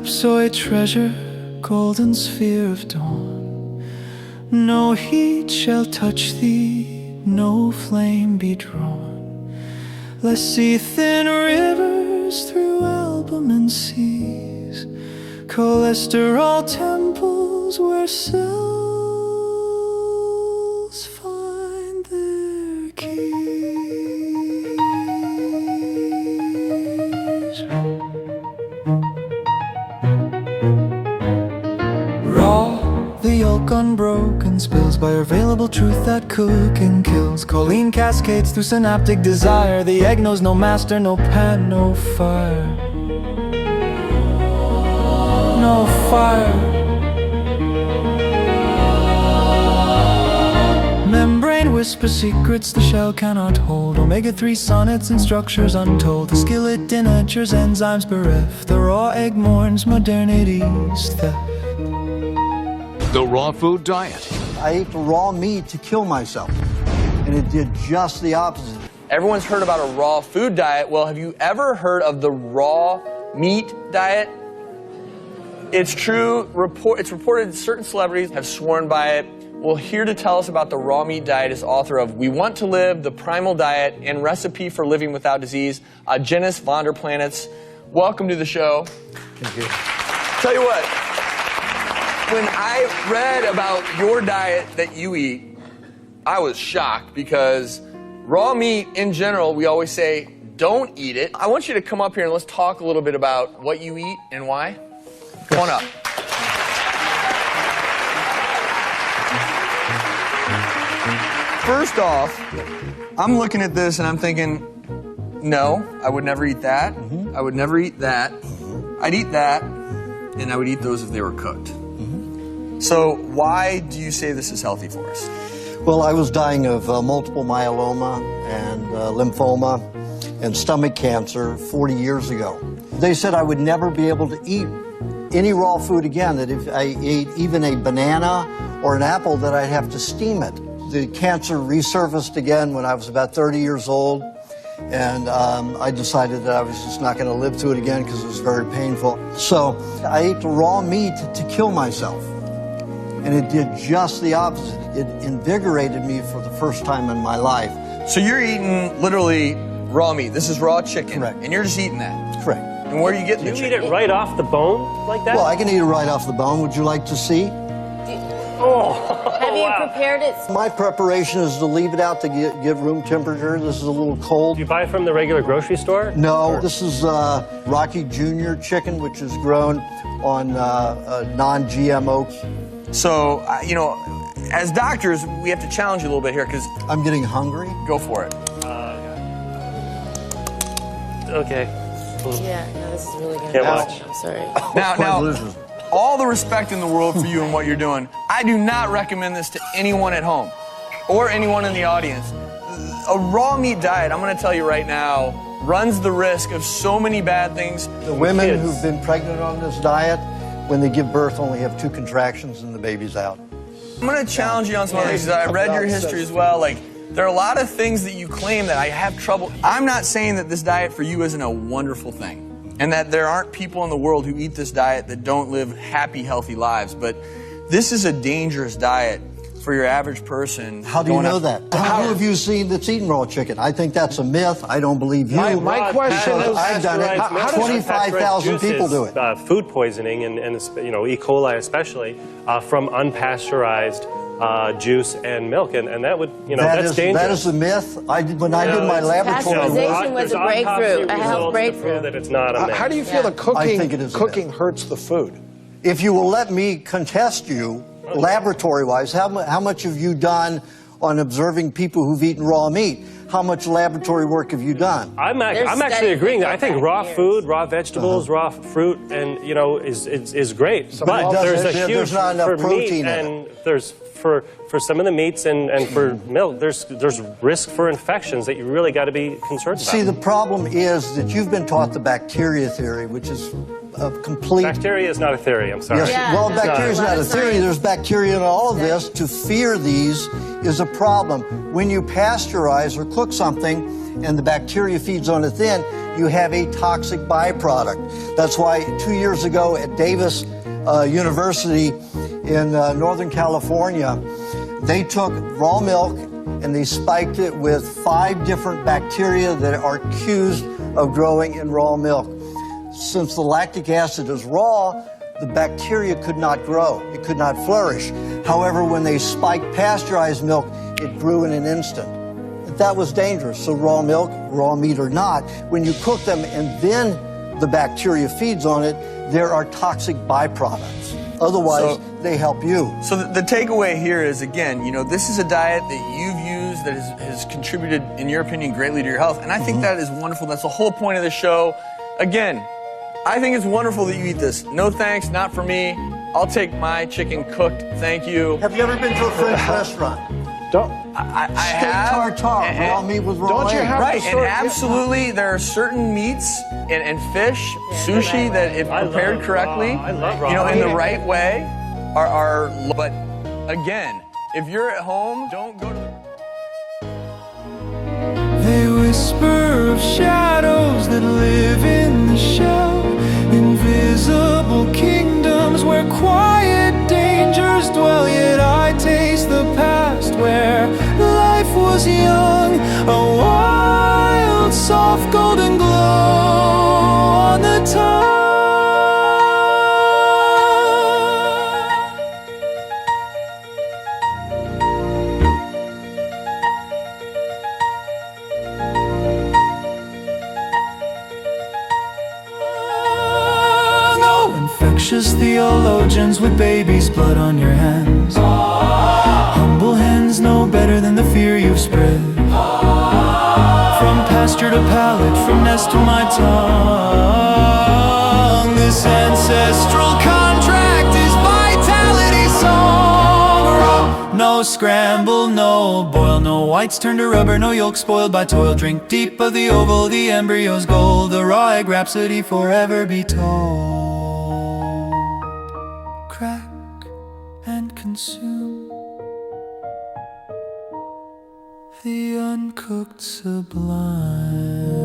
ellipsoid treasure, golden sphere of dawn. No heat shall touch thee, no flame be drawn. Let's see thin rivers through albumin seas, cholesterol temples where cells find their keys. Raw, the yolk unbroken, spills by available truth that cooking kills. Choline cascades through synaptic desire. The egg knows no master, no pan, no fire. No fire. Membrane whispers secrets the shell cannot hold. Omega-3 sonnets and structures untold. The skillet denatures enzymes bereft. The raw egg mourns modernity's theft. The raw food diet. I ate the raw meat to kill myself, and it did just the opposite. Everyone's heard about a raw food diet. Well, have you ever heard of the raw meat diet? It's true. It's reported certain celebrities have sworn by it. Well, here to tell us about the raw meat diet is author of We Want to Live, The Primal Diet, and Recipe for Living Without Disease, Aajonus Vonderplanitz. Welcome to the show. Thank you. Tell you what, when I read about your diet that you eat, I was shocked because raw meat in general, we always say, don't eat it. I want you to come up here and let's talk a little bit about what you eat and why. Come on up. First off, I'm looking at this and I'm thinking, no, I would never eat that. I would never eat that. I'd eat that, and I would eat those if they were cooked. So why do you say this is healthy for us? Well, I was dying of multiple myeloma and lymphoma and stomach cancer 40 years ago. They said I would never be able to eat any raw food again, that if I ate even a banana or an apple, that I'd have to steam it. The cancer resurfaced again when I was about 30 years old, and I decided that I was just not going to live through it again because it was very painful. So I ate the raw meat to kill myself, and it did just the opposite. It invigorated me for the first time in my life. So you're eating literally raw meat. This is raw chicken. Correct. And you're just eating that. Correct. And where are you getting the You chicken? eat it right off the bone like that? Well, I can eat it right off the bone. Would you like to see? Have you prepared it? My preparation is to leave it out to get room temperature. This is a little cold. Do you buy it from the regular grocery store? No, this is Rocky Jr. chicken, which is grown on non-GMO. So, you know, as doctors, we have to challenge you a little bit here because I'm getting hungry. go for it. Okay. Yeah, no, this is really good. Can't watch. I'm sorry. Now, delicious. all the respect in the world for you and what you're doing. I do not recommend this to anyone at home or anyone in the audience. A raw meat diet, I'm going to tell you right now, runs the risk of so many bad things. The women kids. who've been pregnant on this diet, when they give birth, only have 2 contractions and the baby's out. I'm going to challenge you on some other things. I read your history as well. Like, there are a lot of things that you claim that I have trouble. I'm not saying that this diet for you isn't a wonderful thing and that there aren't people in the world who eat this diet that don't live happy, healthy lives. But this is a dangerous diet for your average person. How do you know that? How have you seen that's eaten raw chicken? I think that's a myth. I don't believe you. My question is, I've done it. How does 25,000 people do it. Food poisoning and you know, E. coli especially, from unpasteurized juice and milk, and that would, you know, that's dangerous. That is a myth. When I did my laboratory work. Pasteurization was a breakthrough, a health breakthrough. That it's not a myth. how do you feel the I think it is a cooking myth. hurts the food? If you will let me contest you, laboratory-wise, how much have you done on observing people who've eaten raw meat? How much laboratory work have you done? I'm actually agreeing that I think raw food, raw vegetables, raw fruit, and you know, is great. But there's a huge there's not enough for protein meat, in and there's for some of the meats and for milk, there's risk for infections that you really got to be concerned about. See, the problem is that you've been taught the bacteria theory, which is a complete... Bacteria is not a theory, I'm sorry. Yes, Yeah, well, no, bacteria is a lot not a of theory. science. There's bacteria in all of this. To fear these is a problem. When you pasteurize or cook something and the bacteria feeds on it then, you have a toxic byproduct. That's why 2 years ago at Davis University in Northern California, they took raw milk and they spiked it with 5 different bacteria that are accused of growing in raw milk. Since the lactic acid is raw, the bacteria could not grow. It could not flourish. However, when they spiked pasteurized milk, it grew in an instant. That was dangerous. So raw milk, raw meat or not, when you cook them and then the bacteria feeds on it, there are toxic byproducts. Otherwise, they help you. So the takeaway here is, again, you know, this is a diet that you've used that has contributed, in your opinion, greatly to your health. And I think that is wonderful. That's the whole point of the show. Again, I think it's wonderful that you eat this. No thanks, not for me. I'll take my chicken cooked, thank you. Have you ever been to a French restaurant? I Steak have. tartare, raw meat with raw eggs. Right, and absolutely, there are certain meats and fish, sushi, that if prepared correctly, you know, in the right way, are. But again, if you're at home, don't go to the. They whisper of shadows that live in the shell, invisible kingdoms where quiet dangers dwell. Yet I taste the past where life was young, a wild, soft golden glow on the tongue. Infectious theologians with baby's blood on your hands. Humble hands know better than the fear you've spread. From pasture to palate, from nest to my tongue, this ancestral contract is vitality song. Raw, no scramble, no boil, no whites turn to rubber, no yolk spoiled by toil. Drink deep of the oval, the embryo's gold, the raw egg rhapsody forever be told. Crack and consume the uncooked sublime.